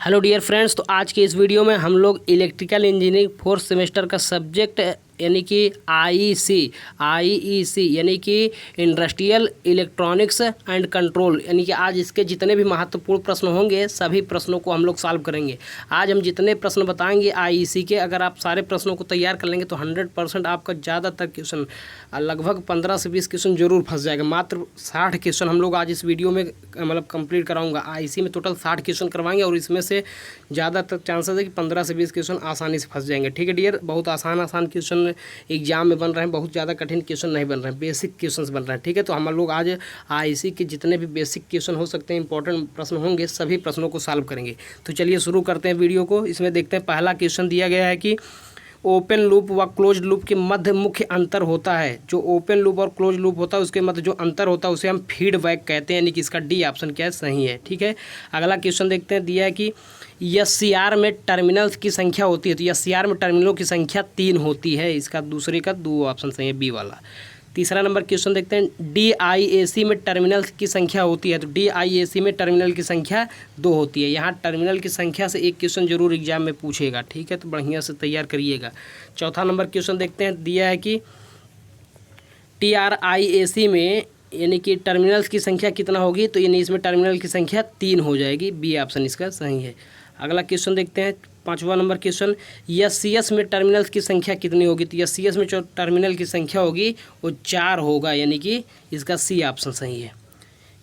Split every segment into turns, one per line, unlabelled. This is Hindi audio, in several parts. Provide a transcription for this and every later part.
हेलो डियर फ्रेंड्स, तो आज के इस वीडियो में हम लोग इलेक्ट्रिकल इंजीनियरिंग फोर्थ सेमेस्टर का सब्जेक्ट यानी कि आईईसी यानी कि इंडस्ट्रियल इलेक्ट्रॉनिक्स एंड कंट्रोल यानी कि आज इसके जितने भी महत्वपूर्ण प्रश्न होंगे सभी प्रश्नों को हम लोग सॉल्व करेंगे। आज हम जितने प्रश्न बताएंगे आईईसी के, अगर आप सारे प्रश्नों को तैयार कर लेंगे तो 100% आपका ज़्यादातर क्वेश्चन लगभग 15 से 20 क्वेश्चन जरूर फंस जाएगा। मात्र 60 क्वेश्चन हम लोग आज इस वीडियो में मतलब कंप्लीट कराऊंगा। आईईसी में टोटल 60 क्वेश्चन करवाएंगे और इसमें से ज़्यादातर चांसेस है कि 15 से 20 क्वेश्चन आसानी से फंस जाएंगे। ठीक है डियर, बहुत आसान क्वेश्चन एग्जाम में बन रहे हैं, बहुत ज़्यादा कठिन क्वेश्चन नहीं बन रहे हैं, बेसिक क्वेश्चन बन रहे हैं। ठीक है, तो हम लोग आज आईसी के जितने भी बेसिक क्वेश्चन हो सकते हैं, इंपॉर्टेंट प्रश्न होंगे, सभी प्रश्नों को सॉल्व करेंगे। तो चलिए शुरू करते हैं वीडियो को। इसमें देखते हैं पहला क्वेश्चन दिया गया है कि ओपन लूप व क्लोज लूप के मध्य मुख्य अंतर होता है। जो ओपन लूप और क्लोज लूप होता है उसके मध्य जो अंतर होता है उसे हम फीडबैक कहते हैं, यानी कि इसका डी ऑप्शन क्या है, सही है। ठीक है, अगला क्वेश्चन देखते हैं। दिया है कि एससीआर में टर्मिनल्स की संख्या होती है, तो एससीआर में टर्मिनलों की संख्या 3 होती है। इसका दूसरे का 2 ऑप्शन सही है, बी वाला। तीसरा नंबर क्वेश्चन देखते हैं। डीआईएसी में टर्मिनल्स की संख्या होती है, तो डीआईएसी में टर्मिनल की संख्या 2 होती है। यहाँ टर्मिनल की संख्या से एक क्वेश्चन जरूर एग्जाम में पूछेगा। ठीक है, तो बढ़िया से तैयार करिएगा। चौथा नंबर क्वेश्चन देखते हैं। दिया है कि टीआरआईएसी में यानी कि टर्मिनल्स की संख्या कितना होगी, तो यानी इसमें टर्मिनल की संख्या 3 हो जाएगी, बी ऑप्शन इसका सही है। अगला क्वेश्चन देखते हैं, 5वां नंबर क्वेश्चन। एससीएस में टर्मिनल्स की संख्या कितनी होगी, तो एससीएस में जो टर्मिनल की संख्या होगी वो 4 होगा, यानी कि इसका सी ऑप्शन सही है।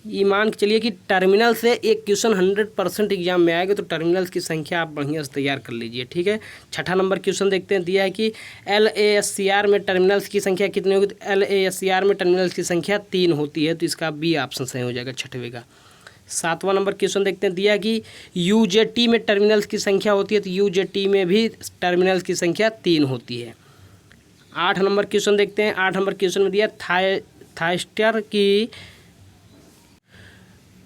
ये मान के चलिए कि टर्मिनल से एक क्वेश्चन 100% एग्जाम में आएगा, तो टर्मिनल्स की संख्या आप बढ़िया से तैयार कर लीजिए। ठीक है, छठा नंबर क्वेश्चन देखते हैं। दिया है कि एलएएससीआर में टर्मिनल्स की संख्या कितनी होगी, तो एलएएससीआर में टर्मिनल्स की संख्या 3 होती है, तो इसका बी ऑप्शन सही हो जाएगा, छठवें का। 7वां नंबर क्वेश्चन देखते हैं। दिया कि यूजेटी में टर्मिनल्स की संख्या होती है, तो यूजेटी में भी टर्मिनल्स की संख्या 3 होती है। 8 नंबर क्वेश्चन देखते हैं। 8 नंबर क्वेश्चन में दिया थायस्टर की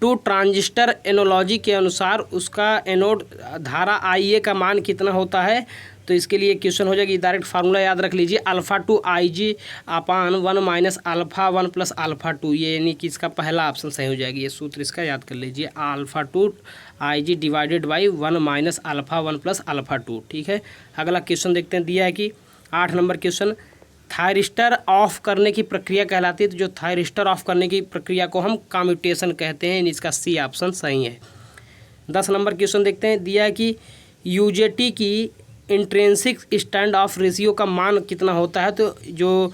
टू ट्रांजिस्टर एनोलॉजी के अनुसार उसका एनोड धारा IA का मान कितना होता है, तो इसके लिए क्वेश्चन हो जाएगी। डायरेक्ट फार्मूला याद रख लीजिए, अल्फ़ा टू IG अपान 1 माइनस अल्फ़ा 1 प्लस अल्फ़ा 2, ये यानी कि इसका पहला ऑप्शन सही हो जाएगी। ये सूत्र इसका याद कर लीजिए, alpha two IG divided by 1 minus alpha 1 plus alpha 2। ठीक है, अगला क्वेश्चन देखते हैं। दिया है कि 8 नंबर क्वेश्चन। थायरिस्टर ऑफ करने की प्रक्रिया कहलाती है, तो जो थायरिस्टर ऑफ करने की प्रक्रिया को हम कम्यूटेशन कहते हैं, इसका सी ऑप्शन सही है। 10 नंबर क्वेश्चन देखते हैं। दिया है कि यूजेटी की इंट्रिंसिक स्टैंड ऑफ रेशियो का मान कितना होता है, तो जो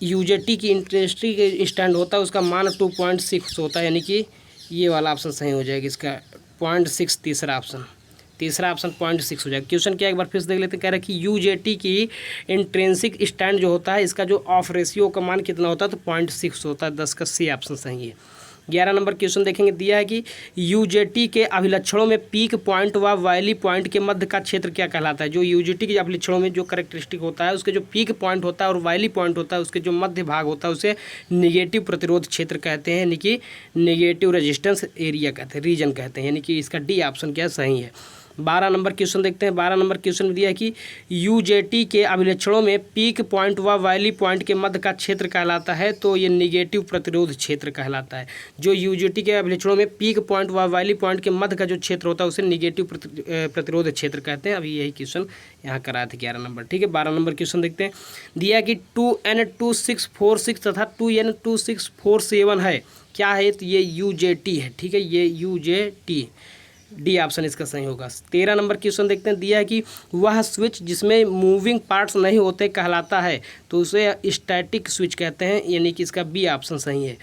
यूजेटी की इंट्रिंसिक स्टैंड होता है उसका मान 2.6 होता है, यानी कि ये वाला ऑप्शन सही हो जाएगा, इसका 0.6 तीसरा ऑप्शन 0.6 हो जाएगा। क्वेश्चन क्या एक बार फिर से देख लेते हैं। कह रहा है कि यूजेटी की इंट्रिंसिक स्टैंड जो होता है इसका जो ऑफ रेशियो का मान कितना होता है, तो 0.6 होता है, 10 का सी ऑप्शन सही है। 11 नंबर क्वेश्चन देखेंगे। दिया है कि यूजेटी के अभिलक्षणों में पीक पॉइंट व वैली पॉइंट के मध्य का क्षेत्र क्या कहलाता है। जो यूजेटी के अभिलक्षणों में जो करेक्टरिस्टिक होता है उसके जो पीक पॉइंट होता है और वैली पॉइंट होता है उसके जो मध्य भाग होता है उसे निगेटिव प्रतिरोध क्षेत्र कहते हैं, यानी कि निगेटिव रेजिस्टेंस एरिया कहते हैं, रीजन कहते हैं, यानी कि इसका डी ऑप्शन क्या सही है। 12 नंबर क्वेश्चन देखते हैं। 12 नंबर क्वेश्चन में दिया है कि यूजेटी के अभिलक्षणों में पीक पॉइंट व वैली पॉइंट के मध्य का क्षेत्र कहलाता है, तो ये निगेटिव प्रतिरोध क्षेत्र कहलाता है। जो यूजेटी के अभिलक्षणों में पीक पॉइंट व वैली पॉइंट के मध्य का जो क्षेत्र होता है उसे निगेटिव प्रतिरोध क्षेत्र कहते हैं। अभी यही क्वेश्चन यहाँ कराए थे 11 नंबर। ठीक है, 12 नंबर क्वेश्चन देखते हैं। दिया कि 2N2646 तथा 2N2647 है, क्या है, तो ये यूजेटी है। ठीक है, ये यूजेटी, डी ऑप्शन इसका सही होगा। 13 नंबर क्वेश्चन देखते हैं। दिया है कि वह स्विच जिसमें मूविंग पार्ट्स नहीं होते कहलाता है, तो उसे स्टैटिक स्विच कहते हैं, यानी कि इसका बी ऑप्शन सही है।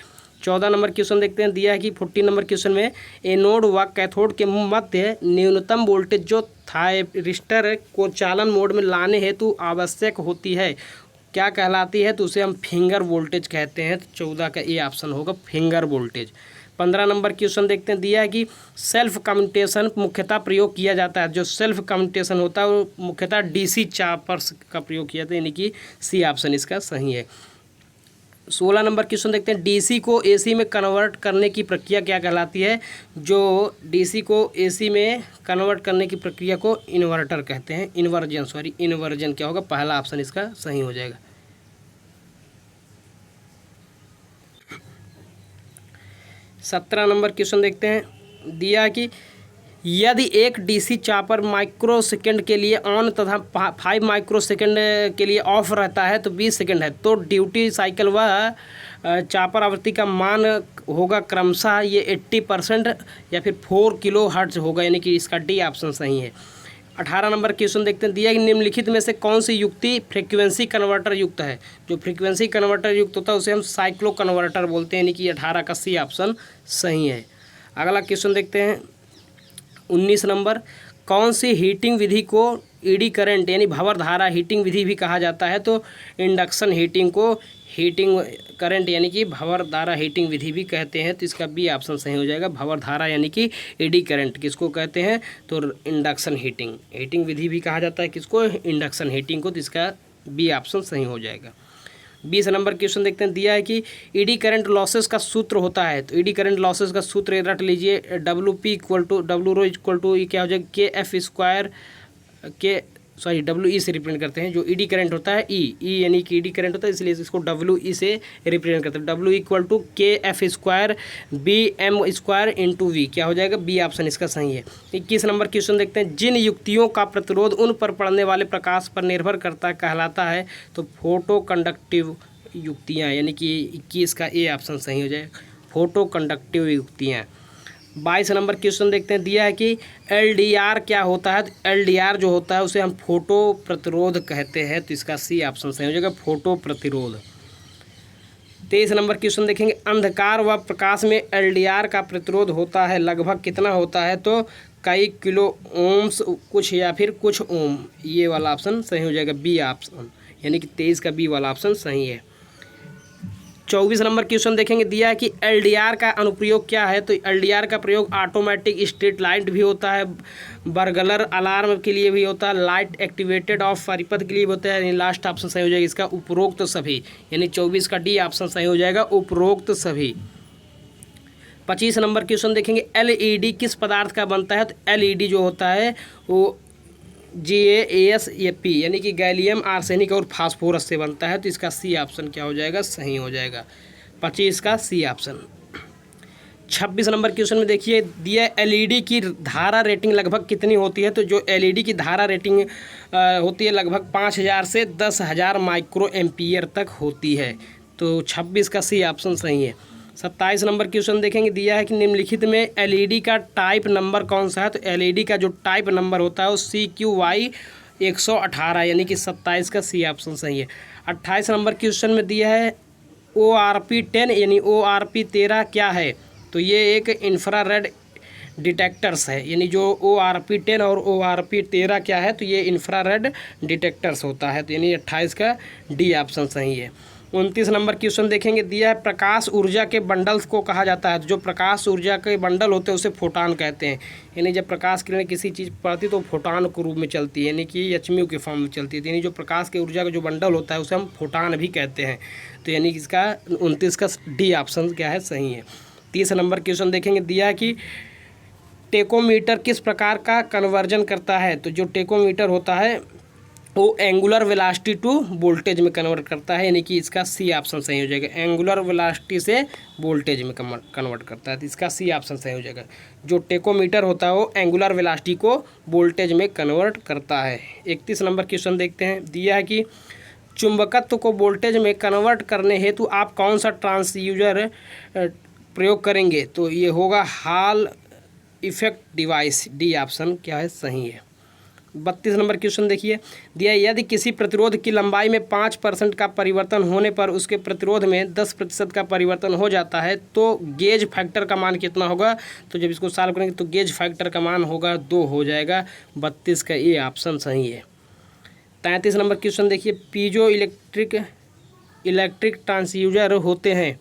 14 नंबर क्वेश्चन देखते हैं। दिया है कि 14 नंबर क्वेश्चन में एनोड व कैथोड के मध्य न्यूनतम वोल्टेज जो थायरिस्टर को चालन मोड में लाने हेतु आवश्यक होती है क्या कहलाती है, तो उसे हम फिंगर वोल्टेज कहते हैं, तो 14 का ए ऑप्शन होगा, फिंगर वोल्टेज। 15 नंबर क्वेश्चन देखते हैं। दिया है कि सेल्फ कम्यूटेशन मुख्यतः प्रयोग किया जाता है, जो सेल्फ कम्यूटेशन होता है वो मुख्यतः डीसी चापर्स का प्रयोग किया जाता है, यानी कि सी ऑप्शन इसका सही है। 16 नंबर क्वेश्चन देखते हैं। डीसी को एसी में कन्वर्ट करने की प्रक्रिया क्या कहलाती है। जो डीसी को एसी में कन्वर्ट करने की प्रक्रिया को इन्वर्टर कहते हैं, इन्वर्जन क्या होगा, पहला ऑप्शन इसका सही हो जाएगा। 17 नंबर क्वेश्चन देखते हैं। दिया कि यदि एक डीसी चापर माइक्रोसेकंड के लिए ऑन तथा 5 माइक्रोसेकंड के लिए ऑफ रहता है तो 20 सेकंड है, तो ड्यूटी साइकिल व चापर आवृत्ति का मान होगा क्रमशः ये 80% या फिर 4 किलो हर्ट्ज होगा, यानी कि इसका डी ऑप्शन सही है। 18 नंबर क्वेश्चन देखते हैं। दिया कि निम्नलिखित में से कौन सी युक्ति फ्रीक्वेंसी कन्वर्टर युक्त है। जो फ्रीक्वेंसी कन्वर्टर युक्त होता है उसे हम साइक्लो कन्वर्टर बोलते हैं, यानी कि 18 का सी ऑप्शन सही है। अगला क्वेश्चन देखते हैं 19 नंबर। कौन सी हीटिंग विधि को ईडी करंट यानी भंवर धारा हीटिंग विधि भी कहा जाता है। तो इंडक्शन हीटिंग को हीटिंग करंट यानी कि भंवर धारा हीटिंग विधि भी कहते हैं, तो इसका बी ऑप्शन सही हो जाएगा। भंवर धारा यानी कि ईडी करंट किसको कहते हैं, तो इंडक्शन हीटिंग विधि भी कहा जाता है किसको, इंडक्शन हीटिंग को, तो इसका बी ऑप्शन सही हो जाएगा। 20 नंबर क्वेश्चन देखते हैं। दिया है कि ईडी करंट लॉसेस का सूत्र होता है, तो ईडी करंट लॉसेस का सूत्र रट लीजिए, WP equal to W equal to क्या हो जाएगा, KF स्क्वायर WE से रिप्रेजेंट करते हैं। जो ईडी करंट होता है ई यानी कि ईडी करंट होता है, इसलिए इसको WE से रिप्रेजेंट करते हैं। W equal to KF square BM square into V क्या हो जाएगा, बी ऑप्शन इसका सही है। 21 नंबर क्वेश्चन देखते हैं। जिन युक्तियों का प्रतिरोध उन पर पड़ने वाले प्रकाश पर निर्भर करता कहलाता है, तो फोटो कंडक्टिव युक्तियाँ, यानी कि 21 का ए ऑप्शन सही हो जाएगा, फोटो कंडक्टिव युक्तियाँ। 22 नंबर क्वेश्चन देखते हैं। दिया है कि LDR क्या होता है, तो LDR जो होता है उसे हम फोटो प्रतिरोध कहते हैं, तो इसका सी ऑप्शन सही हो जाएगा, फोटो प्रतिरोध। 23 नंबर क्वेश्चन देखेंगे। अंधकार व प्रकाश में LDR का प्रतिरोध होता है लगभग कितना होता है, तो कई किलो ओम्स कुछ या फिर कुछ ओम, ये वाला ऑप्शन सही हो जाएगा, बी ऑप्शन, यानी कि 23 का बी वाला ऑप्शन सही है। 24 नंबर क्वेश्चन देखेंगे। दिया है कि LDR का अनुप्रयोग क्या है, तो LDR का प्रयोग ऑटोमेटिक स्ट्रीट लाइट भी होता है, बर्गलर अलार्म के लिए भी होता है, लाइट एक्टिवेटेड ऑफ परिपथ के लिए भी होता है, यानी लास्ट ऑप्शन सही हो जाएगा इसका उपरोक्त सभी, यानी 24 का डी ऑप्शन सही हो जाएगा, उपरोक्त सभी। 25 नंबर क्वेश्चन देखेंगे। LED किस पदार्थ का बनता है, तो LED जो होता है वो GaAsP यानी कि गैलियम आर्सेनिक और फास्फोरस से बनता है, तो इसका सी ऑप्शन क्या हो जाएगा, सही हो जाएगा, 25 का सी ऑप्शन। 26 नंबर क्वेश्चन में देखिए। दिया LED की धारा रेटिंग लगभग कितनी होती है, तो जो LED की धारा रेटिंग होती है लगभग 5000 से 10,000 माइक्रो एम्पियर तक होती है, तो 26 का सी ऑप्शन सही है। 27 नंबर क्वेश्चन देखेंगे। दिया है कि निम्नलिखित में LED का टाइप नंबर कौन सा है, तो LED का जो टाइप नंबर होता है वो CQY 118 यानी कि 27 का सी ऑप्शन सही है। 28 नंबर क्वेश्चन में दिया है ORP 10 यानी ORP 13 क्या है, तो ये एक इंफ्रारेड डिटेक्टर्स है, यानी जो ORP 10 और ORP 13 क्या है, तो ये इंफ्रारेड डिटेक्टर्स होता है, तो यानी 28 का डी ऑप्शन सही है। 29 नंबर क्वेश्चन देखेंगे। दिया है प्रकाश ऊर्जा के बंडल्स को कहा जाता है, तो जो प्रकाश ऊर्जा के बंडल होते हैं उसे फोटान कहते हैं, यानी जब प्रकाश किरण किसी चीज़ पर पड़ती है तो फोटान के रूप में चलती है, यानी कि HMU के फॉर्म में चलती है, यानी जो प्रकाश के ऊर्जा का जो बंडल होता है उसे हम फोटान भी कहते हैं, तो यानी कि इसका 29 का डी ऑप्शन क्या है, सही है। 30 नंबर क्वेश्चन देखेंगे। दिया है कि टेकोमीटर किस प्रकार का कन्वर्जन करता है, तो जो टेकोमीटर होता है वो एंगुलर वेलोसिटी टू वोल्टेज में कन्वर्ट करता है, यानी कि इसका सी ऑप्शन सही हो जाएगा, एंगुलर वेलोसिटी से वोल्टेज में कन्वर्ट करता है, तो इसका सी ऑप्शन सही हो जाएगा। जो टेकोमीटर होता है वो एंगुलर वेलोसिटी को वोल्टेज में कन्वर्ट करता है। 31 नंबर क्वेश्चन देखते हैं। दिया है कि चुंबकत्व को वोल्टेज में कन्वर्ट करने हेतु आप कौन सा ट्रांसड्यूसर प्रयोग करेंगे, तो ये होगा hall effect device, D option क्या है, सही है। 32 नंबर क्वेश्चन देखिए। दिया यदि किसी प्रतिरोध की लंबाई में 5% का परिवर्तन होने पर उसके प्रतिरोध में 10% का परिवर्तन हो जाता है, तो गेज फैक्टर का मान कितना होगा, तो जब इसको सॉल्व करेंगे तो गेज फैक्टर का मान होगा 2 हो जाएगा, 32 का ये ऑप्शन सही है। 33 नंबर क्वेश्चन देखिए। पीजो इलेक्ट्रिक ट्रांसड्यूसर होते हैं,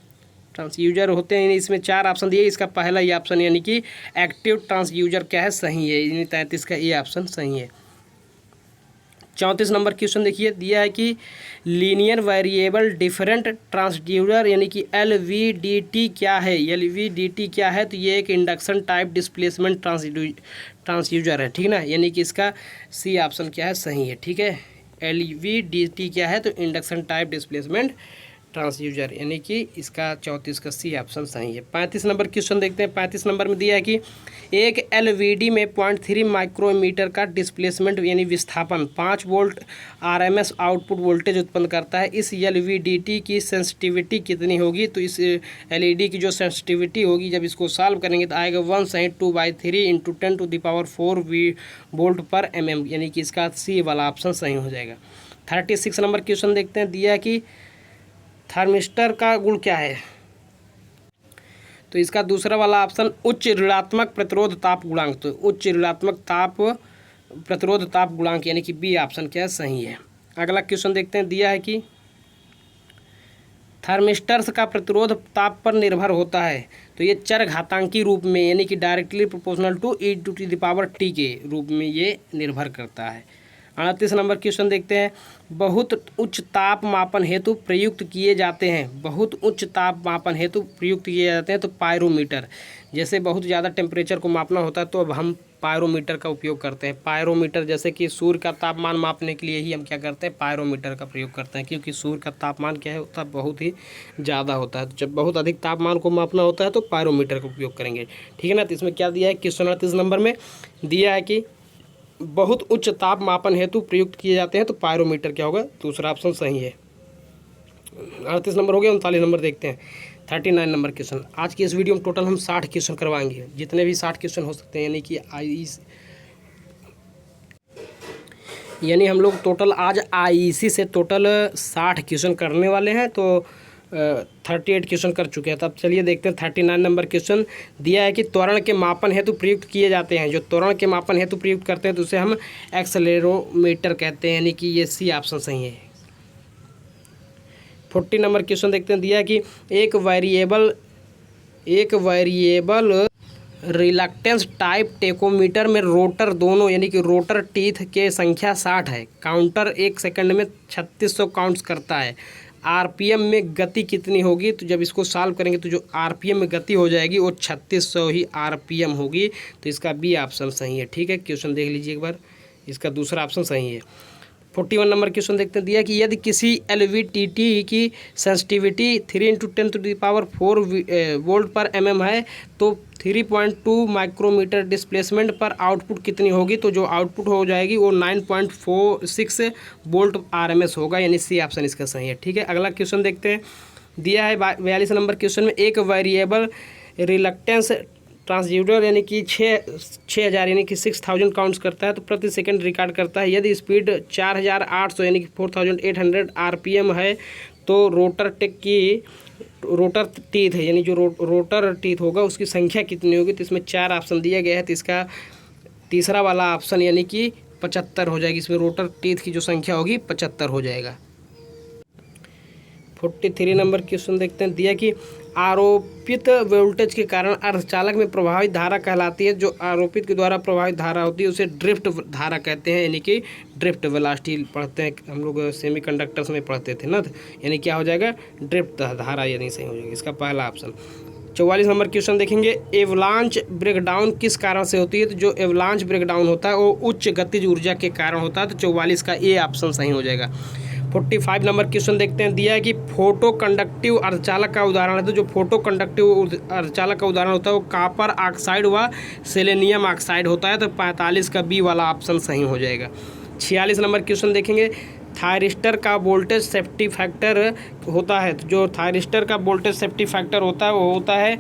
यानी इसमें 4 ऑप्शन दिए, इसका पहला ये ऑप्शन यानी कि एक्टिव ट्रांसड्यूसर क्या है, सही है, यानी 33 का ये ऑप्शन सही है। 34 नंबर क्वेश्चन देखिए। दिया है कि लीनियर वेरिएबल डिफरेंट ट्रांसड्यूसर यानी कि LVDT क्या है, LVDT क्या है, तो ये एक इंडक्शन टाइप डिस्प्लेसमेंट ट्रांसड्यूसर है, ठीक ना, यानी कि इसका सी ऑप्शन क्या है, सही है, ठीक है। LVDT क्या है, तो इंडक्शन टाइप डिस्प्लेसमेंट ट्रांसड्यूसर, यानी कि इसका 34 का सी ऑप्शन सही है। 35 नंबर क्वेश्चन देखते हैं। 35 नंबर में दिया है कि एक एलवीडी में 0.3 माइक्रोमीटर का डिस्प्लेसमेंट यानी विस्थापन 5 वोल्ट आरएमएस आउटपुट वोल्टेज उत्पन्न करता है। इस एलवीडीटी की सेंसिटिविटी कितनी होगी? तो इस एलईडी की जो सेंसिटिविटी होगी जब इसको सॉल्व करेंगे तो आएगा 1/2/3 × 10⁴ वोल्ट पर mm, यानी कि इसका सी वाला ऑप्शन सही हो जाएगा। 36 नंबर क्वेश्चन देखते हैं। दिया कि थर्मिस्टर का गुण क्या है? तो इसका दूसरा वाला ऑप्शन उच्च ऋणात्मक प्रतिरोध ताप गुणांक, तो उच्च ऋणात्मक ताप प्रतिरोध ताप गुणांक, यानी कि बी ऑप्शन क्या सही है। अगला क्वेश्चन देखते हैं। दिया है कि थर्मिस्टर्स का प्रतिरोध ताप पर निर्भर होता है, तो ये चरघातांकी रूप में यानी कि डायरेक्टली प्रोपोर्शनल टू e⁻t के रूप में ये निर्भर करता है। 38 नंबर क्वेश्चन देखते हैं। बहुत उच्च ताप मापन हेतु प्रयुक्त किए जाते हैं, बहुत उच्च ताप मापन हेतु प्रयुक्त किए जाते हैं तो पायरोमीटर, जैसे बहुत ज़्यादा टेम्परेचर को मापना होता है तो अब हम पायरोमीटर का उपयोग करते हैं। पायरोमीटर जैसे कि सूर्य का तापमान मापने के लिए ही हम क्या करते हैं, पायरोमीटर का प्रयोग करते हैं, क्योंकि सूर्य का तापमान क्या है होता है, बहुत ही ज़्यादा होता है। तो जब बहुत अधिक तापमान को मापना होता है तो पायरोमीटर का उपयोग करेंगे, ठीक है ना। तो इसमें क्या दिया है, क्वेश्चन 38 नंबर में दिया है कि बहुत उच्च ताप मापन हेतु प्रयुक्त किए जाते हैं तो पायरोमीटर क्या होगा, दूसरा ऑप्शन सही है। 38 नंबर हो गया। 39 नंबर देखते हैं। 39 नंबर क्वेश्चन। आज की इस वीडियो में टोटल हम 60 क्वेश्चन करवाएंगे, जितने भी 60 क्वेश्चन हो सकते हैं, यानी हम लोग टोटल आज आईईसी से टोटल 60 क्वेश्चन करने वाले हैं। तो 38 क्वेश्चन कर चुके हैं। तब चलिए देखते हैं 39 नंबर क्वेश्चन। दिया है कि त्वरण के मापन हेतु प्रयुक्त किए जाते हैं, जो त्वरण के मापन हेतु प्रयुक्त करते हैं तो उसे हम एक्सेलेरोमीटर कहते हैं, यानी कि ये सी ऑप्शन सही है। 40 नंबर क्वेश्चन देखते हैं। दिया है कि एक वेरिएबल रिलक्टेंस टाइप टेकोमीटर में रोटर दोनों यानी कि रोटर टीथ के संख्या 60 है। काउंटर 1 सेकंड में 3600 काउंट्स करता है। आरपीएम में गति कितनी होगी? तो जब इसको सॉल्व करेंगे तो जो आरपीएम में गति हो जाएगी वो 3600 ही आरपीएम होगी, तो इसका बी ऑप्शन सही है, ठीक है। क्वेश्चन देख लीजिए एक बार, इसका दूसरा ऑप्शन सही है। 41 नंबर क्वेश्चन देखते हैं। दिया कि यदि किसी एलवीटीटी की सेंसिटिविटी 3 × 10⁴ वोल्ट पर mm है तो 3.2 माइक्रोमीटर डिस्प्लेसमेंट पर आउटपुट कितनी होगी? तो जो आउटपुट हो जाएगी वो 9.46 वोल्ट आरएमएस होगा, यानी सी ऑप्शन इसका सही है, ठीक है। अगला क्वेश्चन देखते हैं। दिया है 42 नंबर क्वेश्चन में एक वेरिएबल रिलक्टेंस ट्रांसड्यूसर यानी कि 6000 यानी कि 6000 काउंट्स करता है तो प्रति सेकंड रिकॉर्ड करता है। यदि स्पीड 4800 यानी कि 4800 आरपीएम है तो रोटर टीथ है, यानी जो रोटर टीथ होगा उसकी संख्या कितनी होगी? तो इसमें 4 ऑप्शन दिया गया है, तो इसका तीसरा वाला ऑप्शन यानी कि 75 हो जाएगी। इसमें रोटर टीथ की जो संख्या होगी 75 हो जाएगा। 43 नंबर क्वेश्चन देखते हैं। दिया कि आरोपित वोल्टेज के कारण अर्धचालक में प्रभावित धारा कहलाती है। जो आरोपित के द्वारा प्रभावित धारा होती है उसे ड्रिफ्ट धारा कहते हैं, यानी कि ड्रिफ्ट वेलोसिटी पढ़ते हैं हम लोग, सेमीकंडक्टर्स में पढ़ते थे ना, यानी क्या हो जाएगा, ड्रिफ्ट धारा, यानी सही हो जाएगा इसका पहला ऑप्शन। 44 नंबर क्वेश्चन देखेंगे। एवलांच ब्रेकडाउन किस कारण से होती है? तो जो एवलांच ब्रेकडाउन होता है वो उच्च गतिज ऊर्जा के कारण होता है, तो 44 का ए ऑप्शन सही हो जाएगा। 45 नंबर क्वेश्चन देखते हैं। दिया है कि फोटो कंडक्टिव अर्धचालक का उदाहरण है, तो जो फोटो कंडक्टिव अर्धचालक का उदाहरण होता है वो कॉपर ऑक्साइड व सेलेनियम ऑक्साइड होता है, तो 45 का बी वाला ऑप्शन सही हो जाएगा। 46 नंबर क्वेश्चन देखेंगे। थायरिस्टर का वोल्टेज सेफ्टी फैक्टर होता है, तो जो थायरिस्टर का वोल्टेज सेफ्टी फैक्टर होता है वो होता है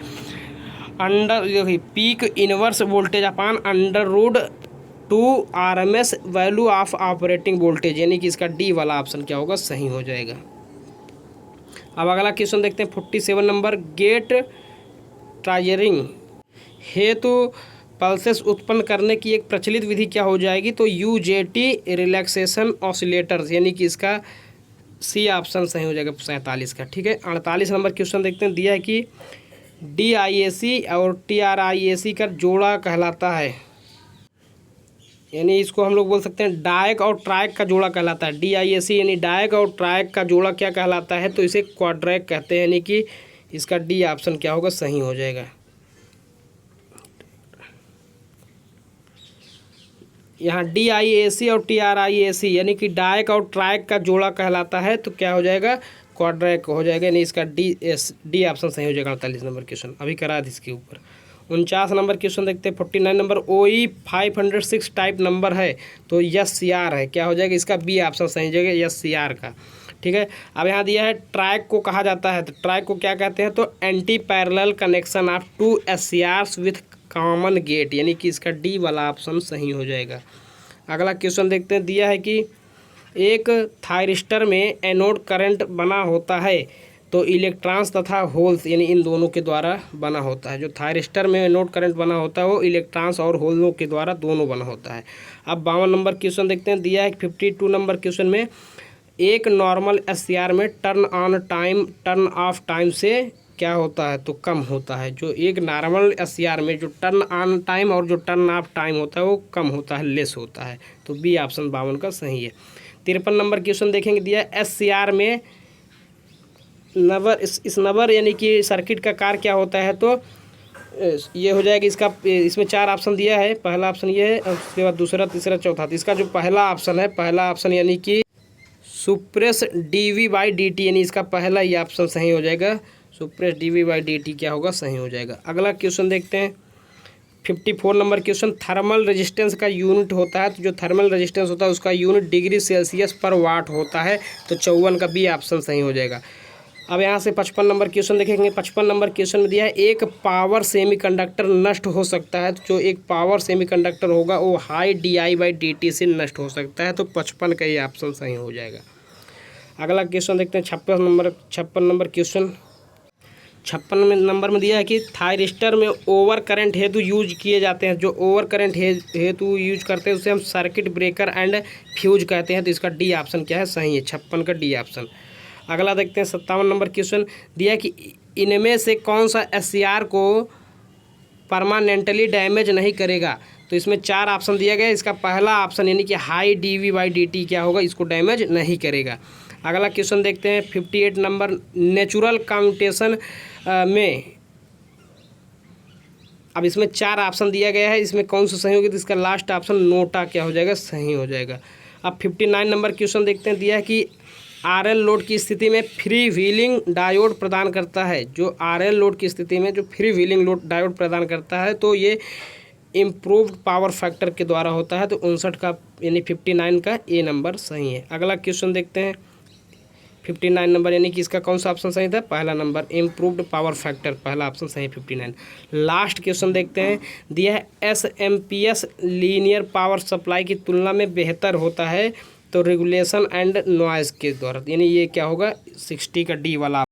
peak inverse voltage upon √2 RMS value of operating voltage, यानी कि इसका डी वाला ऑप्शन क्या होगा, सही हो जाएगा। अब अगला क्वेश्चन देखते हैं। 47 नंबर। गेट ट्रायरिंग हेतु पल्सेस उत्पन्न करने की एक प्रचलित विधि क्या हो जाएगी? तो यूजेटी रिलैक्सेशन ऑसिलेटर्स, यानी कि इसका सी ऑप्शन सही हो जाएगा 47 का, ठीक है। 48 नंबर क्वेश्चन देखते हैं। दिया है कि DIAC और TRIAC का जोड़ा कहलाता है, यानी इसको हम लोग बोल सकते हैं डायक और ट्रायक का जोड़ा कहलाता है। DIAC यानी डायक और ट्रायक का जोड़ा क्या कहलाता है? तो इसे क्वाड्रैक कहते हैं, यानी कि इसका डी ऑप्शन क्या होगा, सही हो जाएगा। यहाँ DIAC और TRIAC यानी कि डायक और ट्रायक का जोड़ा कहलाता है, तो क्या हो जाएगा, क्वाड्रैक हो जाएगा, यानी इसका डी ऑप्शन सही हो जाएगा। 48 नंबर क्वेश्चन अभी करा दी इसके ऊपर। 49 नंबर क्वेश्चन देखते हैं। 49 नंबर OE 506 टाइप नंबर है तो SCR है, क्या हो जाएगा इसका बी ऑप्शन सही हो जाएगा SCR का। ठीक है, अब यहाँ दिया है ट्रैक को कहा जाता है, तो ट्रैक को क्या कहते हैं, तो anti parallel connection of 2 SCRs with common gate, यानी कि इसका डी वाला ऑप्शन सही हो जाएगा। अगला क्वेश्चन देखते हैं। दिया है कि एक थायरिस्टर में एनोड करंट बना होता है तो इलेक्ट्रॉन्स तथा होल्स, यानी इन दोनों के द्वारा बना होता है। जो थायरिस्टर में एनोड करंट बना होता है वो इलेक्ट्रॉन्स और होलों के द्वारा दोनों बना होता है। अब 52 नंबर क्वेश्चन देखते हैं। दिया है 52 नंबर क्वेश्चन में एक नॉर्मल SCR में turn on time turn off time से क्या होता है, तो कम होता है। जो एक नॉर्मल SCR में जो टर्न ऑन टाइम और जो टर्न ऑफ टाइम होता है वो कम होता है, लेस होता है, तो बी ऑप्शन 52 का सही है। 53 नंबर क्वेश्चन देखेंगे। दिया SCR में नंबर इस नंबर यानी कि सर्किट का कार क्या होता है, तो ये हो जाएगा इसका, इसमें 4 ऑप्शन दिया है। पहला ऑप्शन ये है, उसके बाद दूसरा, तीसरा, चौथा। तो इसका जो पहला ऑप्शन है, पहला ऑप्शन यानी कि सुप्रेस dV/dt, यानी इसका पहला ये ऑप्शन सही हो जाएगा। सुप्रेस dV/dt क्या होगा, सही हो जाएगा। अगला क्वेश्चन देखते हैं। 54 नंबर क्वेश्चन। थर्मल रेजिस्टेंस का यूनिट होता है, तो जो थर्मल रेजिस्टेंस होता है उसका यूनिट डिग्री सेल्सियस पर वाट होता है, तो 54 का बी ऑप्शन सही हो जाएगा। अब यहाँ से 55 नंबर क्वेश्चन देखेंगे। 55 नंबर क्वेश्चन में दिया है एक पावर सेमीकंडक्टर नष्ट हो सकता है, तो जो एक पावर सेमीकंडक्टर होगा वो हाई DI/dt से नष्ट हो सकता है, तो 55 का ये ऑप्शन सही हो जाएगा। अगला क्वेश्चन देखते हैं। 56 नंबर क्वेश्चन। 56 नंबर में दिया है कि थायरिस्टर में ओवर करंट हेतु यूज किए जाते हैं। जो ओवर करंट हेतु यूज करते हैं उसे हम सर्किट ब्रेकर एंड फ्यूज कहते हैं, तो इसका डी ऑप्शन क्या है, सही है। 56 का डी ऑप्शन। अगला देखते हैं। 57 नंबर क्वेश्चन। दिया कि इनमें से कौन सा SCR को परमानेंटली डैमेज नहीं करेगा, तो इसमें 4 ऑप्शन दिया गया। इसका पहला ऑप्शन यानी कि हाई dV/dt क्या होगा, इसको डैमेज नहीं करेगा। अगला क्वेश्चन देखते हैं। 58 नंबर। नेचुरल कम्यूटेशन में अब इसमें 4 ऑप्शन दिया गया है, इसमें कौन सा सही होगा, तो इसका लास्ट ऑप्शन नोटा क्या हो जाएगा, सही हो जाएगा। अब 59 नंबर क्वेश्चन देखते हैं। दिया है कि RL लोड की स्थिति में फ्री व्हीलिंग डायोड प्रदान करता है। जो RL लोड की स्थिति में जो फ्री व्हीलिंग लोड डायोड प्रदान करता है, तो ये इम्प्रूव्ड पावर फैक्टर के द्वारा होता है, तो 59 का यानी 59 का ए नंबर सही है। अगला क्वेश्चन देखते हैं। 59 नंबर यानी कि इसका कौन सा ऑप्शन सही था, पहला नंबर इम्प्रूव्ड पावर फैक्टर, पहला ऑप्शन सही है 59। लास्ट क्वेश्चन देखते हैं। दिया है SMPS लीनियर पावर सप्लाई की तुलना में बेहतर होता है, तो रेगुलेशन एंड नॉइज़ के द्वारा, यानी ये क्या होगा, 60 का डी वाला